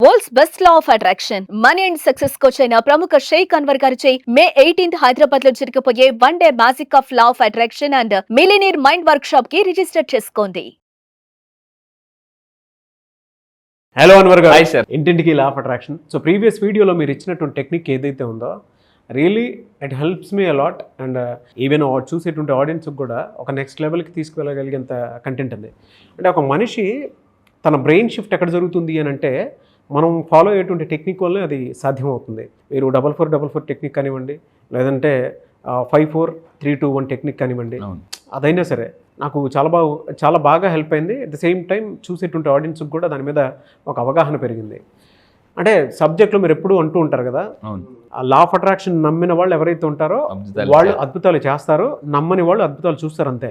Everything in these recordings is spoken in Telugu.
World's best law of attraction money and success coach అయిన ప్రముఖ షేక్ అన్వర్ గారిచే మే 18th హైదరాబాద్ లో జరగబోయే one day magic of law of attraction and millionaire mind workshop కి రిజిస్టర్ చేసుకోండి. హలో అన్వర్ గారు. Hi sir. ఇంటింటికి law of attraction. So previous వీడియోలో మీరు ఇచ్చినటువంటి టెక్నిక్ ఏదైతే ఉందో really it helps me a lot and even చూసేటువంటి ఆడియన్స్కి కూడా ఒక నెక్స్ట్ లెవెల్కి తీసుకువెళ్ళగలిగేంత కంటెంట్ ఉంది. అంటే ఒక మనిషి తన బ్రెయిన్ షిఫ్ట్ ఎక్కడ జరుగుతుంది అని అంటే మనం ఫాలో అయ్యేటువంటి టెక్నిక్ వల్లే అది సాధ్యమవుతుంది. మీరు 4-4-4 టెక్నిక్ కానివ్వండి, లేదంటే 5-4-3-2-1 టెక్నిక్ కానివ్వండి, అదైనా సరే నాకు చాలా బాగా హెల్ప్ అయింది. అట్ ద సేమ్ టైం చూసేటువంటి ఆడియన్స్కి కూడా దాని మీద ఒక అవగాహన పెరిగింది. అంటే సబ్జెక్ట్లో మీరు ఎప్పుడు అంటూ ఉంటారు కదా, ఆ లా ఆఫ్ అట్రాక్షన్ నమ్మిన వాళ్ళు ఎవరైతే ఉంటారో వాళ్ళు అద్భుతాలు చేస్తారు, నమ్మని వాళ్ళు అద్భుతాలు చూస్తారు అంతే.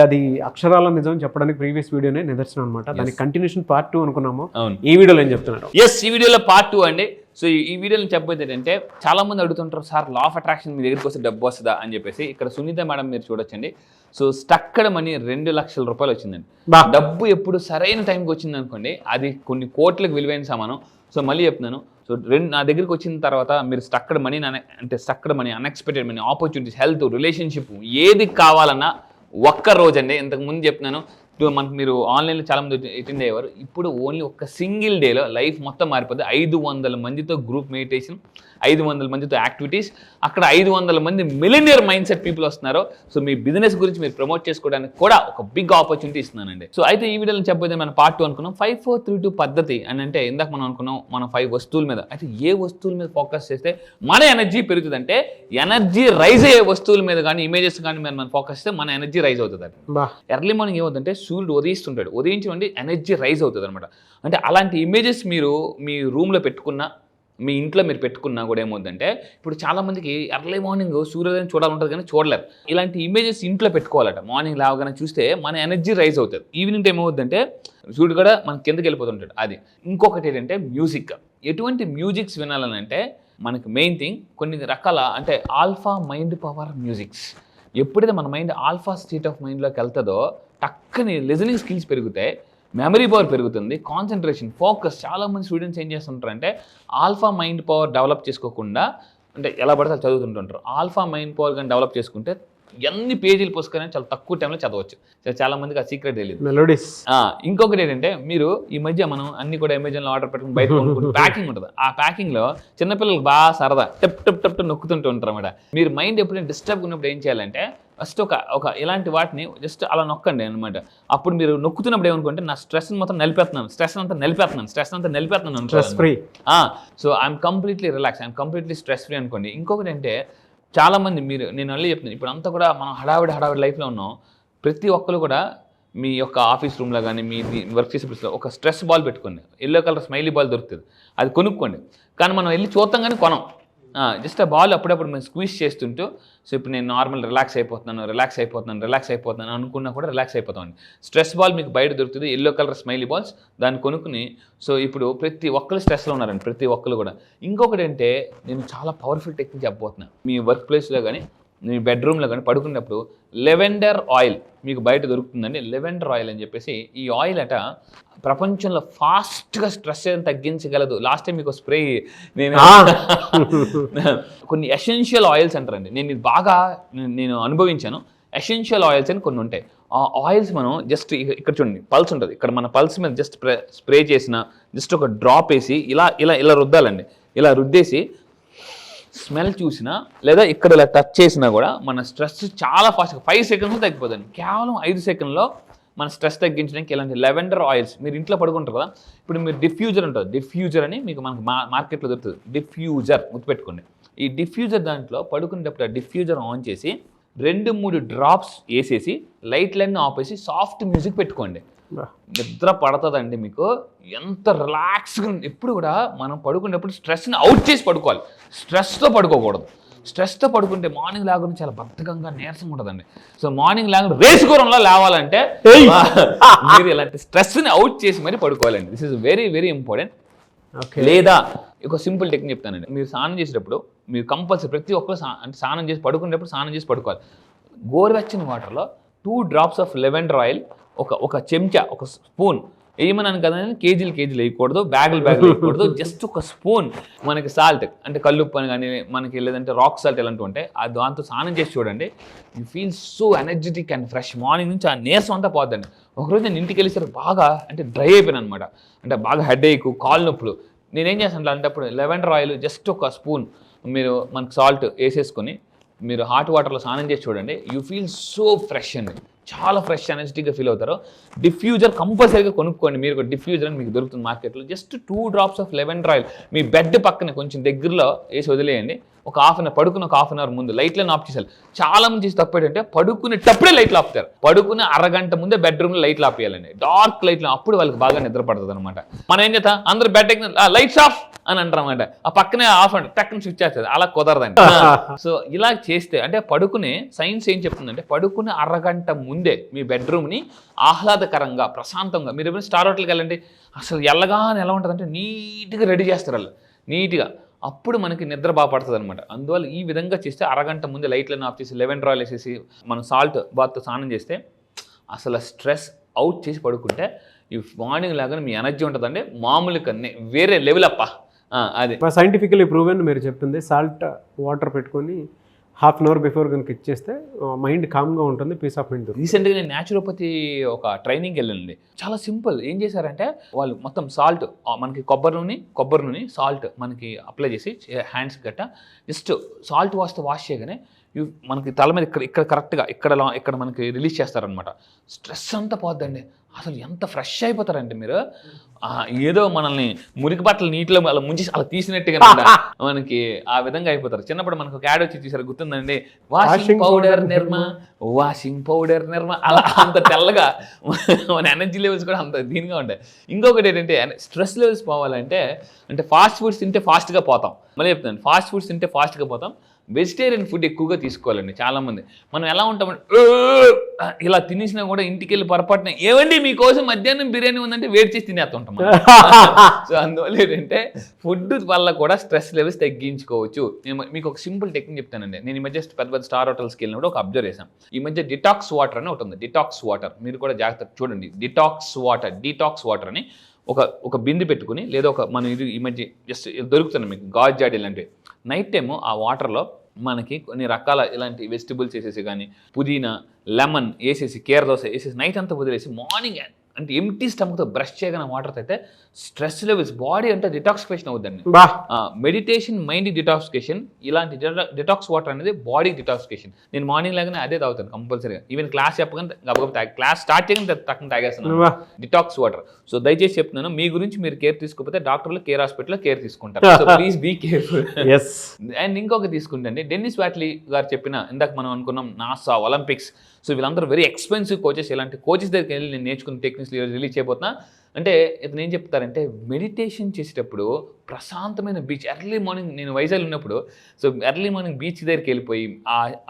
అది అక్షరాల నిజం చెప్పడానికి ప్రీవియస్ వీడియోనే నిదర్శనం అనమాట. దానికి కంటిన్యూషన్ పార్ట్ 2 అనుకున్నాము. ఈ వీడియోలో ఏం చెప్తున్నారు? ఈ వీడియోలో పార్ట్ 2 అండి. సో ఈ వీడియోలో చెప్పబోయేది ఏంటంటే, చాలా మంది అడుగుతుంటారు, సార్ లా ఆఫ్ అట్రాక్షన్ మీ దగ్గరికి వస్తే డబ్బు వస్తుందా అని చెప్పేసి. ఇక్కడ సునీత మేడం మీరు చూడొచ్చండి. సో స్టక్కడ మనీ 2 లక్షల రూపాయలు వచ్చిందండి. డబ్బు ఎప్పుడు సరైన టైంకి వచ్చింది అనుకోండి, అది కొన్ని కోట్లకు విలువైన సమానం. సో మళ్ళీ చెప్తున్నాను, సో నా దగ్గరికి వచ్చిన తర్వాత మీరు స్టక్కడ money unexpected money, opportunities, health, relationship ఏది కావాలన్నా ఒక్క రోజండి. ఇంతకు ముందు చెప్తున్నాను, మనకు మీరు ఆన్లైన్లో చాలామంది అటెండ్ అయ్యేవారు. ఇప్పుడు ఓన్లీ ఒక సింగిల్ డేలో లైఫ్ మొత్తం మారిపోతుంది. 500 మందితో గ్రూప్ మెడిటేషన్, 500 మందితో యాక్టివిటీస్, అక్కడ 500 మంది మిలియనియర్ మైండ్ సెట్ పీపుల్ వస్తున్నారు. సో మీ బిజినెస్ గురించి మీరు ప్రమోట్ చేసుకోవడానికి కూడా ఒక బిగ్ ఆపర్చునిటీ ఇస్తున్నానండి. సో అయితే ఈ వీడియోలో చెప్పబోతే మనం పార్ట్ 2 అనుకున్నాం. 5-4-3-2 పద్ధతి అని అంటే ఇందాక మనం అనుకున్నాం మనం 5 వస్తువుల మీద. అయితే ఏ వస్తువుల మీద ఫోకస్ చేస్తే మన ఎనర్జీ పెరుగుతుంది అంటే, ఎనర్జీ రైజ్ అయ్యే వస్తువుల మీద కానీ ఇమేజెస్ కానీ మనం ఫోకస్ చేస్తే మన ఎనర్జీ రైజ్ అవుతుంది. ఎర్లీ మార్నింగ్ ఏమవుతుందంటే సూర్యుడు ఉదయిస్తుంటాడు, ఉదయించండి ఎనర్జీ రైజ్ అవుతుంది అనమాట. అంటే అలాంటి ఇమేజెస్ మీరు మీ రూమ్లో పెట్టుకున్నా, మీ ఇంట్లో మీరు పెట్టుకున్నా కూడా ఏమవుతుందంటే, ఇప్పుడు చాలామందికి ఎర్లీ మార్నింగ్ సూర్యోదయం చూడాలంటుంది కానీ చూడలేరు. ఇలాంటి ఇమేజెస్ ఇంట్లో పెట్టుకోవాలట. మార్నింగ్ లేవగానే చూస్తే మన ఎనర్జీ రైజ్ అవుతుంది. ఈవినింగ్ టైం ఏమవుతుందంటే సూర్యుడు కూడా మన కిందకి వెళ్ళిపోతుంటాడు. అది ఇంకొకటి ఏంటంటే మ్యూజిక్. ఎటువంటి మ్యూజిక్స్ వినాలని అంటే మనకి మెయిన్ థింగ్ కొన్ని రకాల అంటే ఆల్ఫా మైండ్ పవర్ మ్యూజిక్స్. ఎప్పుడైతే మన మైండ్ ఆల్ఫా స్టేట్ ఆఫ్ మైండ్లోకి వెళ్తుందో టక్కని లిజనింగ్ స్కిల్స్ పెరుగుతాయి, మెమరీ పవర్ పెరుగుతుంది, కాన్సన్ట్రేషన్, ఫోకస్. చాలామంది స్టూడెంట్స్ ఏం చేస్తుంటారంటే ఆల్ఫా మైండ్ పవర్ డెవలప్ చేసుకోకుండా అంటే ఎలా పడితే అది చదువుతుంటుంటారు. ఆల్ఫా మైండ్ పవర్ కానీ డెవలప్ చేసుకుంటే ఎన్ని పేజీలు పుస్తకాన్ని చాలా తక్కువ టైంలో చదవచ్చు. చాలా మందికి ఆ సీక్రెట్ తెలియదు. మెలోడీస్. ఇంకొకటి ఏంటంటే, మీరు ఈ మధ్య మనం అన్ని కూడా అమెజాన్లో ఆర్డర్ పెట్టుకుని బయట కొనుక్కుంటే ప్యాకింగ్ ఉంటుంది. ఆ ప్యాకింగ్లో చిన్నపిల్లలకు బాగా సరదా టప్ నొక్కుతుంటూ ఉంటారు అన్నమాట. మీరు మైండ్ ఎప్పుడైనా డిస్టర్బ్ ఉన్నప్పుడు ఏం చేయాలంటే ఫస్ట్ ఒక ఇలాంటి వాటిని జస్ట్ అలా నొక్కండి అనమాట. అప్పుడు మీరు నొక్కుతున్నప్పుడు ఏమనుకుంటే, నా స్ట్రెస్ మొత్తం నలిపేస్తున్నాను, స్ట్రెస్ అంతా నలిపేస్తున్నాను. Stress free. So I'm completely relax, I'm completely stress free అనుకోండి. ఇంకొకటి అంటే, చాలామంది నేను మళ్ళీ చెప్తున్నాను, ఇప్పుడు అంతా కూడా మనం హడావిడి లైఫ్లో ఉన్నాం. ప్రతి ఒక్కరు కూడా మీ యొక్క ఆఫీస్ రూమ్లో కానీ మీ వర్క్ చేసే ప్లేస్లో ఒక స్ట్రెస్ బాల్ పెట్టుకోండి. ఎల్లో కలర్ స్మైలీ బాల్ దొరుకుతుంది, అది కొనుక్కోండి. కానీ మనం వెళ్ళి చూస్తాం కానీ కొనం. జస్ట్ ఆ బాల్ అప్పుడప్పుడు మేము స్క్వీజ్ చేస్తుంటూ, సో ఇప్పుడు నేను నార్మల్ రిలాక్స్ అయిపోతున్నాను అనుకున్నా కూడా రిలాక్స్ అయిపోతామండి. స్ట్రెస్ బాల్ మీకు బయట దొరుకుతుంది, ఎల్లో కలర్ స్మైలీ బాల్స్, దాన్ని కొనుక్కుని. సో ఇప్పుడు ప్రతి ఒక్కరు స్ట్రెస్లో ఉన్నారండి, ప్రతి ఒక్కరు కూడా. ఇంకొకటి అంటే, నేను చాలా పవర్ఫుల్ టెక్నిక్ చెప్పబోతున్నాను. మీ వర్క్ ప్లేస్లో కానీ మీ బెడ్రూమ్లో కానీ పడుకున్నప్పుడు లెవెండర్ ఆయిల్ మీకు బయట దొరుకుతుందండి. లెవెండర్ ఆయిల్ అని చెప్పేసి, ఈ ఆయిల్ అట ప్రపంచంలో ఫాస్ట్గా స్ట్రెస్ ఏం తగ్గించగలదు. లాస్ట్ టైం మీకు స్ప్రే కొన్ని ఎసెన్షియల్ ఆయిల్స్ అంటారండి. నేను ఇది బాగా అనుభవించాను. ఎసెన్షియల్ ఆయిల్స్ అని కొన్ని ఉంటాయి. ఆ ఆయిల్స్ మనం జస్ట్ ఇక్కడ చూడండి, పల్స్ ఉంటుంది, ఇక్కడ మన పల్స్ మీద జస్ట్ స్ప్రే చేసిన జస్ట్ ఒక డ్రాప్ వేసి ఇలా రుద్దాలండి. ఇలా రుద్దేసి స్మెల్ చూసినా లేదా ఇక్కడ ఇలా టచ్ చేసినా కూడా మన స్ట్రెస్ చాలా ఫాస్ట్గా 5 సెకండ్స్లో తగ్గిపోతుంది. కేవలం 5 సెకండ్లో మన స్ట్రెస్ తగ్గించడానికి ఇలాంటి లెవెండర్ ఆయిల్స్ మీరు ఇంట్లో పడుకుంటారు కదా. ఇప్పుడు మీరు డిఫ్యూజర్ ఉంటుంది, డిఫ్యూజర్ అని మీకు మనకు మార్కెట్లో దొరుకుతుంది. డిఫ్యూజర్ గుర్తుపెట్టుకోండి. ఈ డిఫ్యూజర్ దాంట్లో పడుకునేటప్పుడు ఆ డిఫ్యూజర్ ఆన్ చేసి 2-3 డ్రాప్స్ వేసేసి లైట్లన్నీ ఆపేసి సాఫ్ట్ మ్యూజిక్ పెట్టుకోండి. నిద్ర పడుతుందండి మీకు. ఎంత రిలాక్స్గా. ఎప్పుడు కూడా మనం పడుకునేటప్పుడు స్ట్రెస్ని అవుట్ చేసి పడుకోవాలి, స్ట్రెస్తో పడుకోకూడదు. స్ట్రెస్తో పడుకుంటే మార్నింగ్ లేకుండా చాలా బద్ధకంగా నీరసంగా ఉంటుందండి. సో మార్నింగ్ లేకుండా రేసు గురంలో లేవాలంటే మీరు ఇలాంటి స్ట్రెస్ని అవుట్ చేసి మరి పడుకోవాలండి. This is very very important. లేదా ఒక సింపుల్ టెక్నిక్ చెప్తానండి. మీరు స్నానం చేసేటప్పుడు మీరు కంపల్సరీ ప్రతి ఒక్కరు అంటే స్నానం చేసి పడుకునేటప్పుడు స్నానం చేసి పడుకోవాలి. గోరువెచ్చని వాటర్లో 2 drops ఆఫ్ లెవెండర్ ఆయిల్, ఒక చెంచా, ఒక స్పూన్ వేయమన్నాను కదా కేజీలు వేయకూడదు, బ్యాగులు వేయకూడదు. జస్ట్ ఒక స్పూన్ మనకి సాల్ట్ అంటే కల్లుప్పు అని కానీ మనకి లేదంటే రాక్ సాల్ట్ ఇలాంటివి ఉంటాయి, అది దాంతో స్నానం చేసి చూడండి. You feel so energetic and fresh. Morning నుంచి ఆ నీరసం అంతా పోద్దండి. ఒకరోజు నేను ఇంటికి వెళ్ళేసరికి బాగా అంటే డ్రై అయిపోయాను అనమాట. అంటే బాగా హెడేక్, కాళ్ళు నొప్పులు. నేనేం చేస్తాను అంటే అప్పుడు లెవెండర్ ఆయిల్ జస్ట్ ఒక స్పూన్ మీరు మనకు సాల్ట్ వేసేసుకొని మీరు హాట్ వాటర్లో స్నానం చేసి చూడండి. యూ ఫీల్ సో ఫ్రెష్ అండి, చాలా ఫ్రెష్ ఎనర్జెటిక్గా ఫీల్ అవుతారు. డిఫ్యూజర్ కంపల్సరీగా కొనుక్కోండి. మీరు డిఫ్యూజర్ అని మీకు దొరుకుతుంది మార్కెట్లో. Just 2 drops of lavender oil me bed పక్కన కొంచెం దగ్గరలో వేసి వదిలేయండి. ఒక పడుకుని ఒక హాఫ్ అన్ అవర్ ముందు లైట్లను ఆఫ్ చేయాలి. చాలా మంది చేసి తప్పు ఏంటంటే పడుకునేటప్పుడే లైట్లు ఆపుతారు. పడుకునే అరగంట ముందే బెడ్రూమ్లో లైట్లు ఆపేయాలండి, డార్క్ లైట్లు. అప్పుడు వాళ్ళకి బాగా నిద్ర పడుతుంది అనమాట. మనం ఏం చేస్తాం, అందరూ బెడ్ ఎక్కిన లైట్స్ ఆఫ్ అని అంటారన్నమాట. ఆ పక్కనే ఆఫ్ అంటే టక్కుని స్విచ్ చేస్తుంది. అలా కుదరదండి. సో ఇలా చేస్తే అంటే పడుకునే సైన్స్ ఏం చెప్తుందంటే పడుకునే అరగంట ముందే మీ బెడ్రూమ్ని ఆహ్లాదకరంగా ప్రశాంతంగా మీరు ఎప్పుడైనా స్టార్ హోటల్కి వెళ్ళండి, అసలు ఎల్లగానే ఎలా ఉంటుందంటే నీట్గా రెడీ చేస్తారు వాళ్ళు నీట్గా. అప్పుడు మనకి నిద్ర బాగా పడుతుంది అనమాట. అందువల్ల ఈ విధంగా చేస్తే అరగంట ముందే లైట్లను ఆఫ్ చేసి లెవెండర్ ఆయిల్ వేసేసి మనం సాల్ట్ బాత్తో స్నానం చేస్తే అసలు స్ట్రెస్ అవుట్ చేసి పడుకుంటే ఈ మార్నింగ్ లాగానే మీ ఎనర్జీ ఉంటుందండి మామూలు కన్నా వేరే లెవెల్ అప్ప. అది సైంటిఫికలీ ప్రూవెన్ మీరు చెప్తుంది. సాల్ట్ వాటర్ పెట్టుకొని హాఫ్ అన్ అవర్ బిఫోర్ కనుక ఇచ్చేస్తే మైండ్ కామ్గా ఉంటుంది, పీస్ ఆఫ్ మైండ్. రీసెంట్గా నేను న్యాచురోపతి ఒక ట్రైనింగ్కి వెళ్ళండి. చాలా సింపుల్. ఏం చేశారంటే వాళ్ళు మొత్తం సాల్ట్ మనకి కొబ్బరి నూనె సాల్ట్ మనకి అప్లై చేసి హ్యాండ్స్ గట్ట జస్ట్ సాల్ట్ వాష్ చేయగానే మనకి తల మీద ఇక్కడ కరెక్ట్గా ఇక్కడ మనకి రిలీజ్ చేస్తారనమాట. స్ట్రెస్ అంతా పోద్దండి. అసలు ఎంత ఫ్రెష్ అయిపోతారంటే మీరు ఏదో మనల్ని మురికి బట్టలు నీటిలో అలా ముంచి అలా తీసినట్టుగా మనకి ఆ విధంగా అయిపోతారు. చిన్నప్పుడు మనకు ఒక యాడ్ వచ్చి చూసారు, గుర్తుందండి, వాషింగ్ పౌడర్ నిర్మా అలా అంత తెల్లగా మన ఎనర్జీ లెవెల్స్ కూడా అంత దీనిగా ఉంటాయి. ఇంకొకటి ఏంటంటే స్ట్రెస్ లెవెల్స్ పోవాలంటే అంటే ఫాస్ట్ ఫుడ్స్ తింటే ఫాస్ట్గా పోతాం. మళ్ళీ చెప్తాను, ఫాస్ట్ ఫుడ్స్ తింటే ఫాస్ట్గా పోతాం. వెజిటేరియన్ ఫుడ్ ఎక్కువగా తీసుకోవాలండి. చాలామంది మనం ఎలా ఉంటామంటే ఇలా తినేసినా కూడా ఇంటికి వెళ్ళి పొరపాటున ఏమండి మీకోసం మధ్యాహ్నం బిర్యానీ ఉందంటే వేడి చేసి తినేస్తుంటాం. సో అందువల్ల ఏంటంటే ఫుడ్ వల్ల కూడా స్ట్రెస్ లెవెల్స్ తగ్గించుకోవచ్చు. నేను మీకు ఒక సింపుల్ టెక్నిక్ చెప్తానండి. నేను ఈ మధ్య పెద్ద స్టార్ హోటల్స్కి వెళ్ళినప్పుడు ఒక అబ్జర్వ్ చేశాను. ఈ మధ్య డిటాక్స్ వాటర్ అని ఒకటి ఉంది. డిటాక్స్ వాటర్ మీరు కూడా జాగ్రత్త చూడండి. డిటాక్స్ వాటర్ అని ఒక బింది పెట్టుకుని లేదా మన ఇది ఈ మధ్య జస్ట్ దొరుకుతుంది మీకు గాజ్ జాడీ లాంటివి. నైట్ టైము ఆ వాటర్లో మనకి కొన్ని రకాల ఇలాంటి వెజిటబుల్స్ వేసేసి కానీ పుదీనా లెమన్ వేసేసి కీర దోశ వేసేసి నైట్ అంతా వదిలేసి మార్నింగ్ అంటే ఎంటీ స్టమక్తో బ్రష్ చేయగానే వాటర్ అయితే స్ట్రెస్ లెవెల్స్ బాడీ అంటే డిటాక్సిఫికేషన్ అవుతుందండి. మెడిటేషన్ మైండ్ డిటాక్సిఫికేషన్, ఇలాంటి డిటాక్స్ వాటర్ అనేది బాడీ డిటాక్సిఫికేషన్. నేను మార్నింగ్ లాగానే అదే తాగుతాను కంపల్సరీగా. ఈవెన్ క్లాస్ చెప్పగానే క్లాస్ స్టార్ట్ చేయగానే తక్కువ తాగేస్తున్నాను డిటాక్స్ వాటర్. సో దయచేసి చెప్తున్నాను, మీ గురించి మీరు కేర్ తీసుకోకపోతే డాక్టర్లు కేర్ హాస్పిటల్లో కేర్ తీసుకుంటారు. So please be careful. And ఇంకొక తీసుకుంటే డెన్నిస్ వాట్లీ గారు చెప్పిన ఇందాక మనం అనుకున్నాం నాసా, ఒలింపిక్స్, సో వీళ్ళందరూ వెరీ ఎక్స్పెన్సివ్ కోచెస్. ఇలాంటి కోచెస్ దగ్గరికి వెళ్ళి నేను నేర్చుకున్న టెక్నిక్స్ రిలీజ్ చేయబోతున్నా. అంటే ఇతను ఏం చెప్తారంటే మెడిటేషన్ చేసేటప్పుడు ప్రశాంతమైన బీచ్ ఎర్లీ మార్నింగ్, నేను వైజాగ్ ఉన్నప్పుడు సో ఎర్లీ మార్నింగ్ బీచ్ దగ్గరికి వెళ్ళిపోయి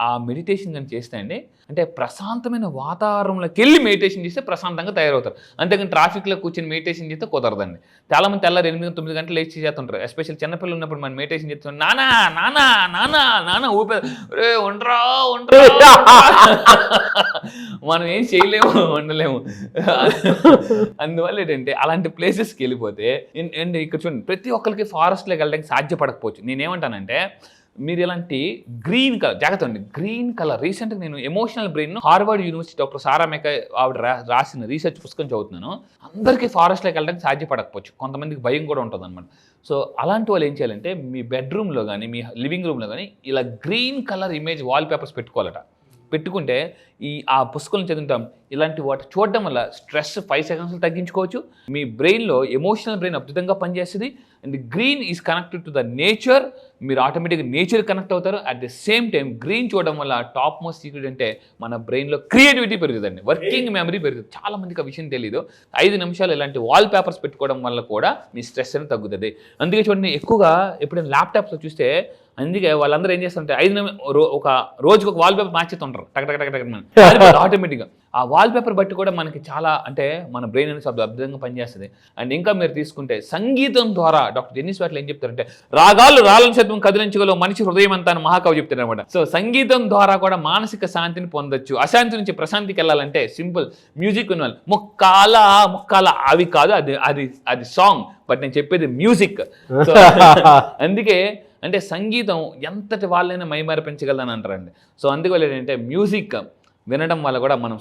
ఆ మెడిటేషన్ కానీ చేస్తే అండి అంటే ప్రశాంతమైన వాతావరణంలోకి వెళ్ళి మెడిటేషన్ చేస్తే ప్రశాంతంగా తయారవుతారు. అంతేకాని ట్రాఫిక్లో కూర్చొని మెడిటేషన్ చేస్తే కుదరదండి. చాలామంది తెల్లారు 8-9 గంటలు లేచి చేస్తుంటారు. ఎస్పెషల్ చిన్నపిల్లలు ఉన్నప్పుడు మనం మెడిటేషన్ చేస్తాం, నానా నానా నానా నానా ఊపే రే ఒంట్రా మనం ఏం చేయలేము, ఉండలేము. అందువల్ల ఏంటంటే అలాంటి ప్లేసెస్కి వెళ్ళిపోతే అండ్ ఇక్కడ చూడండి ప్రతి ఒక్కరికి ఫారెస్ట్లోకి వెళ్ళడానికి సాధ్యపడకపోవచ్చు. నేనేమంటానంటే మీరు ఇలాంటి గ్రీన్ కలర్ జాగ్రత్త అండి. గ్రీన్ కలర్ రీసెంట్గా నేను emotional brain Harvard university doctor Sarah మెకా ఆవిడ రాసిన రీసెర్చ్ పుస్తకం చదువుతున్నాను. అందరికీ ఫారెస్ట్లోకి వెళ్ళడానికి సాధ్యపడకపోవచ్చు, కొంతమందికి భయం కూడా ఉంటుంది అనమాట. సో అలాంటి వాళ్ళు ఏం చేయాలంటే మీ బెడ్రూమ్లో కానీ మీ లివింగ్ రూమ్లో కానీ ఇలా green colour image wallpapers పెట్టుకోవాలట. పెట్టుకుంటే ఆ పుస్తకం చదువుతాం. ఇలాంటి వాటి చూడడం వల్ల స్ట్రెస్ 5 seconds తగ్గించుకోవచ్చు. మీ బ్రెయిన్లో ఎమోషనల్ బ్రెయిన్ అద్భుతంగా పనిచేస్తుంది. And green is connected to the nature. మీరు ఆటోమేటిక్గా నేచర్ కనెక్ట్ అవుతారు. At the same time green చూడడం వల్ల టాప్ మోస్ట్ సీక్రెట్ అంటే మన బ్రెయిన్లో క్రియేటివిటీ పెరుగుతుందండి, వర్కింగ్ మెమరీ పెరుగుతుంది. చాలా మందికి ఆ విషయం తెలియదు. 5 నిమిషాలు ఇలాంటి వాల్ పేపర్స్ పెట్టుకోవడం వల్ల కూడా మీ స్ట్రెస్ అనేది తగ్గుతుంది. అందుకే చూడండి ఎక్కువగా ఎప్పుడైనా ల్యాప్టాప్స్లో చూస్తే అందుకే వాళ్ళందరూ ఏం చేస్తారంటే రోజుకు ఒక వాల్ పేపర్ మార్చేస్తుంటారు టక్ టక్ టక్ టక్ ఆటోమేటిక్గా. ఆ వాల్పేపర్ బట్టి కూడా మనకి చాలా అంటే మన బ్రెయిన్ అనేది అద్భుతంగా పనిచేస్తుంది. అండ్ ఇంకా మీరు తీసుకుంటే సంగీతం ద్వారా డాక్టర్ డెన్నిస్ వాట్లీ ఏం చెప్తారంటే రాగాలు రాళ్ళని సైతం కదిలించగలవు మనిషి హృదయం అంతా అని మహాకవి చెప్తారు అనమాట. సో సంగీతం ద్వారా కూడా మానసిక శాంతిని పొందొచ్చు. అశాంతి నుంచి ప్రశాంతికి వెళ్ళాలంటే సింపుల్ మ్యూజిక్ వినాలి. ముక్కాల అవి కాదు, అది సాంగ్, బట్ నేను చెప్పేది మ్యూజిక్. సో అందుకే అంటే సంగీతం ఎంతటి వాళ్ళైనా మైమరిపించగలదని అంటారండి. సో అందువల్ల ఏంటంటే మ్యూజిక్ వినడం వల్ల కూడా మనం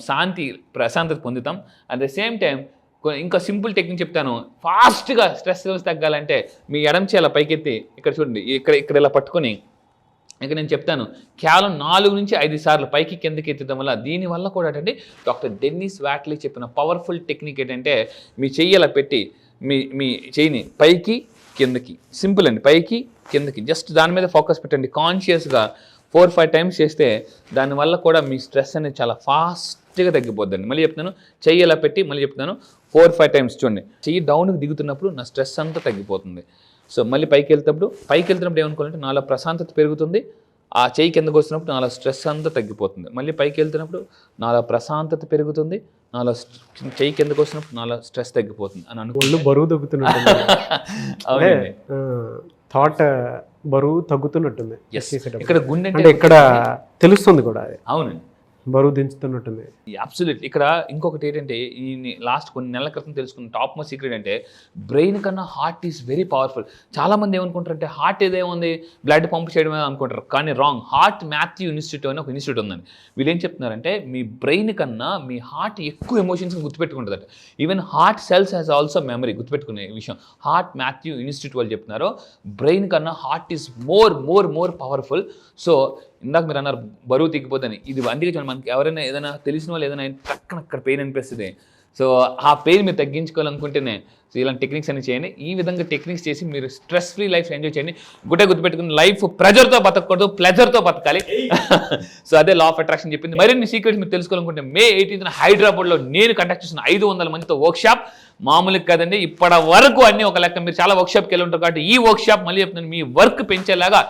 ప్రశాంతత పొందుతాం. అట్ ద సేమ్ టైం ఇంకా సింపుల్ టెక్నిక్ చెప్తాను. ఫాస్ట్గా స్ట్రెస్ లెవెల్స్ తగ్గాలంటే మీ ఎడమ చేయాల పైకెత్తి ఇక్కడ చూడండి, ఇక్కడ ఇలా పట్టుకొని ఇక్కడ నేను చెప్తాను కేవలం 4 నుంచి 5 సార్లు పైకి కిందకి ఎత్తడం వల్ల దీనివల్ల కూడా ఏంటంటే డాక్టర్ డెన్నిస్ వాట్లీ చెప్పిన పవర్ఫుల్ టెక్నిక్ ఏంటంటే మీ చెయ్యి అలా పెట్టి మీ చెయ్యిని పైకి కిందకి, సింపుల్ అండి, పైకి కిందకి జస్ట్ దాని మీద ఫోకస్ పెట్టండి. కాన్షియస్గా 4-5 టైమ్స్ చేస్తే దానివల్ల కూడా మీ స్ట్రెస్ అనేది చాలా ఫాస్ట్గా తగ్గిపోద్దండి. మళ్ళీ చెప్తాను, చెయ్యి ఇలా పెట్టి మళ్ళీ చెప్తాను 4-5 టైమ్స్ చూడండి. చెయ్యి డౌన్కి దిగుతున్నప్పుడు నా స్ట్రెస్ అంతా తగ్గిపోతుంది. సో మళ్ళీ పైకి వెళ్తున్నప్పుడు ఏమనుకోవాలంటే నాలో ప్రశాంతత పెరుగుతుంది. ఆ చెయ్యి కిందకు వచ్చినప్పుడు నాలో స్ట్రెస్ అంతా తగ్గిపోతుంది. మళ్ళీ పైకి వెళ్తున్నప్పుడు నాలో ప్రశాంతత పెరుగుతుంది. నాలో చెయ్యి కిందకు వచ్చినప్పుడు నాలో స్ట్రెస్ తగ్గిపోతుంది అని ఒళ్ళు బరువు తగ్గుతున్నట్టు అవునండి. థాట్ బరువు తగ్గుతున్నట్టుంది. ఇక్కడ గుండె అంటే ఇక్కడ తెలుస్తుంది కూడా అది. అవునండి, బరువు దించుతున్నట్టుంది. అబ్సల్యూట్లీ. ఇక్కడ ఇంకొకటి ఏంటంటే ఈ లాస్ట్ కొన్ని నెలల క్రితం తెలుసుకున్న టాప్ మోస్ట్ సీక్రెట్ అంటే బ్రెయిన్ కన్నా హార్ట్ ఈజ్ వెరీ పవర్ఫుల్. చాలామంది ఏమనుకుంటారంటే హార్ట్ ఏదేముంది బ్లడ్ పంప్ చేయడమే అనుకుంటారు, కానీ రాంగ్. హార్ట్ మాథ్యూ ఇన్స్టిట్యూట్ అని ఒక ఇన్స్టిట్యూట్ ఉందండి. వీళ్ళు ఏం చెప్తున్నారంటే మీ బ్రెయిన్ కన్నా మీ హార్ట్ ఎక్కువ ఎమోషన్స్ని గుర్తుపెట్టుకుంటుందట. Even heart cells has also memory, గుర్తుపెట్టుకునే విషయం. హార్ట్ మాథ్యూ ఇన్స్టిట్యూట్ వాళ్ళు చెప్తున్నారు బ్రెయిన్ కన్నా heart is more powerful. So ఇందాక మీరు అన్నారు బరువు తగ్గిపోతుంది, ఇది అందుకే చూడండి మనకి ఎవరైనా ఏదైనా తెలిసిన వాళ్ళు ఏదైనా టక్కన అక్కడ పెయిన్ అనిపిస్తుంది. సో ఆ పెయిన్ మీరు తగ్గించుకోవాలనుకుంటేనే సో ఇలాంటి టెక్నిక్స్ అన్ని చేయండి. ఈ విధంగా టెక్నిక్స్ చేసి మీరు స్ట్రెస్ ఫ్రీ లైఫ్ ఎంజాయ్ చేయండి. గుర్తుపెట్టుకుని లైఫ్ ప్రెజర్తో బతకూడదు, ప్లెజర్తో బతకాలి. సో అదే లా ఆఫ్ అట్రాక్షన్ చెప్పింది. మరిన్ని సీక్రెట్స్ మీరు తెలుసుకోవాలనుకుంటే May 18న హైదరాబాద్లో నేను కండక్ట్ చేసిన 500 మందితో వర్క్షాప్. మామూలుగా కదండి, ఇప్పటి వరకు అన్ని ఒక లెక్క. మీరు చాలా వర్క్షాప్కి వెళ్ళి ఉంటారు కాబట్టి ఈ వర్క్షాప్ మళ్ళీ చెప్తున్నాను మీ వర్క్ పెంచేలాగా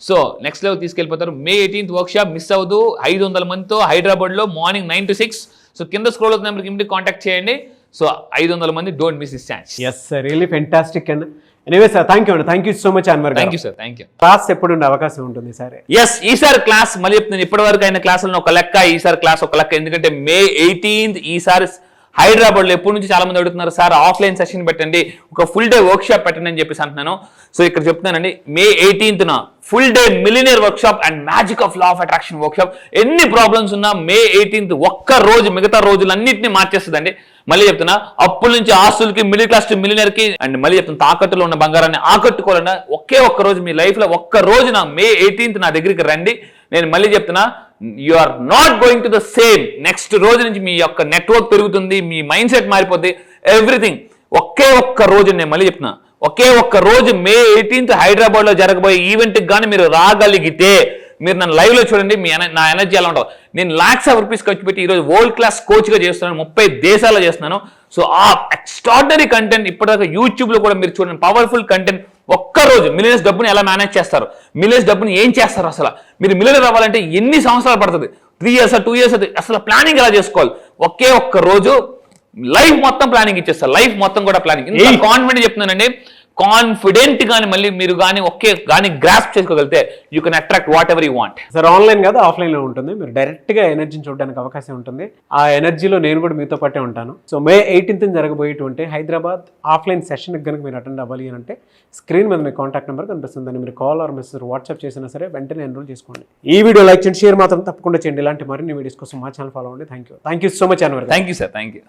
సో నెక్స్ట్ లెవెల్ తీసుకెళ్ళిపోతారు. May 18th వర్క్షాప్ మిస్ అవ్వదు. 500 మందితో హైదరాబాద్లో మార్నింగ్ 9 to 6. సో కింద స్క్రోల్ అవుతున్న నెంబర్కి ఇమ్మీడియట్ కాంటాక్ట్ చేయండి. సో 500 మంది, don't miss this chance. Yes sir, really fantastic and anyway sir thank you అండి. Thank you so much Anwar. Thank you sir, thank you. Class ఎప్పుడు ఉండే అవకాశం ఉంటుంది సార్? ఎస్, ఈసారి క్లాస్ మళ్ళీ చెప్తున్నాను, ఇప్పటి వరకు అయిన క్లాసులను ఒక లెక్క, ఈసారి క్లాస్ ఒక లెక్క. ఎందుకంటే May 18th ఈసారి హైదరాబాద్లో ఎప్పటి నుంచి చాలా మంది అడుగుతున్నారు సార్ ఆఫ్లైన్ సెషన్ పెట్టండి, ఒక ఫుల్ డే వర్క్షాప్ పెట్టండి అని చెప్పేసి అంటున్నాను. సో ఇక్కడ చెప్తున్నానండి May 18th full day millionaire workshop and magic of law of attraction workshop. ఎన్ని ప్రాబ్లమ్స్ ఉన్నా May 18th ఒక్క రోజు మిగతా రోజులన్నింటినీ మార్చేస్తుందండి. మళ్ళీ చెప్తున్నా, అప్పుల నుంచి ఆస్తులకి, మిడిల్ క్లాస్ టు మిలినియర్ కి, అండ్ మళ్ళీ చెప్తున్నా తాకట్టులో ఉన్న బంగారాన్ని ఆకట్టుకోవాలన్నా ఒకే ఒక్క రోజు మీ లైఫ్ లో ఒక్క రోజు May 18th నా దగ్గరికి రండి. నేను మళ్ళీ చెప్తున్నా, you are not going to the same. Next రోజు నుంచి మీ యొక్క నెట్వర్క్ పెరుగుతుంది, మీ మైండ్ సెట్ మారిపోద్ది, ఎవ్రీథింగ్. ఒకే ఒక్క రోజు, నేను మళ్ళీ చెప్తున్నా, ఒకే ఒక్క రోజు May 18th హైదరాబాద్ లో జరగబోయే ఈవెంట్కి కానీ మీరు రాగలిగితే మీరు నన్ను లైవ్ లో చూడండి, నా ఎనర్జీ ఎలా ఉంటుంది. నేను lakhs of rupees ఖర్చు పెట్టి ఈరోజు వరల్డ్ క్లాస్ కోచ్గా చేస్తున్నాను, 30 దేశాల్లో చేస్తున్నాను. సో ఆ ఎక్స్ట్రాడినరీ కంటెంట్ ఇప్పటిదాకా యూట్యూబ్లో కూడా మీరు చూడండి, పవర్ఫుల్ కంటెంట్. ఒక్కరోజు మిలియన్స్ డబ్బుని ఎలా మేనేజ్ చేస్తారు, మిలియన్స్ డబ్బుని ఏం చేస్తారు, అసలు మీరు మిలియనర్ అవ్వాలంటే ఎన్ని సంవత్సరాలు పడుతుంది, 3 years 2 years, అసలు ప్లానింగ్ ఎలా చేసుకోవాలి. ఒకే ఒక్క రోజు లైఫ్ మొత్తం ప్లానింగ్ ఇచ్చేస్తారు, లైఫ్ మొత్తం కూడా ప్లానింగ్. ఇంత కాన్ఫిడెంట్ చెప్తున్నానండి, కాన్ఫిడెంట్ గాని మళ్ళీ మీరు కానీ ఒకే కానీ గ్రాస్ప్ చేసుకోగలిగితే you can attract what ever you want. Sir online కాదు ఆఫ్లైన్ లో ఉంటుంది, మీరు డైరెక్ట్ గా ఎనర్జీని చూడడానికి అవకాశం ఉంటుంది. ఆ ఎనర్జీలో నేను కూడా మీతో పాటే ఉంటాను. సో May 18th జరగబోయేటువంటి హైదరాబాద్ ఆఫ్లైన్ సెషన్ కనుక మీరు అటెండ్ అవ్వాలి అని అంటే స్క్రీన్ మీద మీ కాంటాక్ట్ నెంబర్ కనిపిస్తుంది, దాన్ని మీరు కాల్ ఆర్ మెసేజ్ వాట్సాప్ చేసినా సరే వెంటనే ఎన్రోల్ చేసుకోండి. ఈ వీడియో లైక్ చేయండి, షేర్ మాత్రం తప్పకుండా చేయండి. ఇలాంటి మరిన్ని వీడియోస్ కోసం మా ఛానల్ ఫాలో అవ్వండి. Thank you so much Anwar. Thank you sir, thank you.